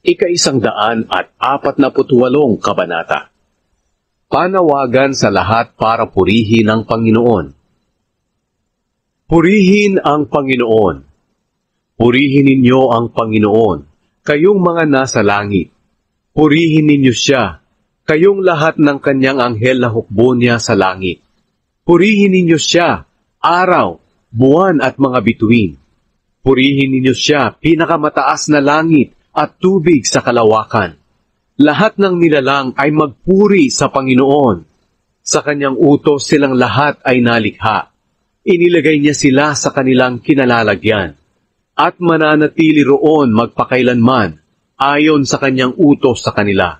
ika-148 kabanata. Panawagan sa lahat para purihin ang Panginoon. Purihin ang Panginoon. Purihin ninyo ang Panginoon, kayong mga nasa langit. Purihin ninyo siya, kayong lahat ng kanyang anghel na hukbo niya sa langit. Purihin ninyo siya, araw, buwan at mga bituin. Purihin ninyo siya, pinakamataas na langit at tubig sa kalawakan. Lahat ng nilalang ay magpuri sa Panginoon. Sa kanyang utos silang lahat ay nalikha. Inilagay niya sila sa kanilang kinalalagyan. At mananatili roon magpakailanman, ayon sa kanyang utos sa kanila.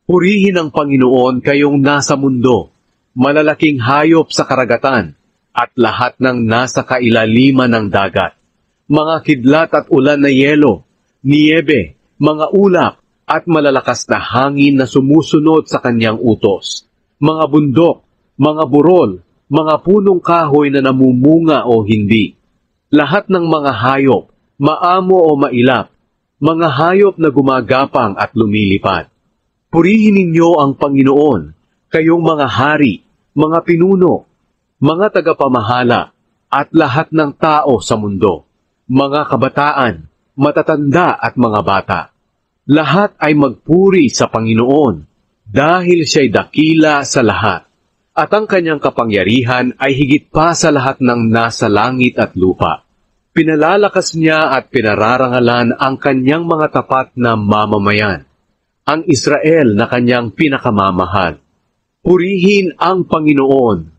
Purihin ang Panginoon kayong nasa mundo, malalaking hayop sa karagatan, at lahat ng nasa kailaliman ng dagat. Mga kidlat at ulan na yelo, niyebe, mga ulap, at malalakas na hangin na sumusunod sa kanyang utos. Mga bundok, mga burol, mga punong kahoy na namumunga o hindi. Lahat ng mga hayop, maamo o mailap, mga hayop na gumagapang at lumilipad. Purihin ninyo ang Panginoon, kayong mga hari, mga pinuno, mga tagapamahala, at lahat ng tao sa mundo, mga kabataan, matatanda at mga bata. Lahat ay magpuri sa Panginoon, dahil siya'y dakila sa lahat, at ang kanyang kapangyarihan ay higit pa sa lahat ng nasa langit at lupa. Pinalalakas niya at pinararangalan ang kanyang mga tapat na mamamayan, ang Israel na kanyang pinakamamahal. Purihin ang Panginoon,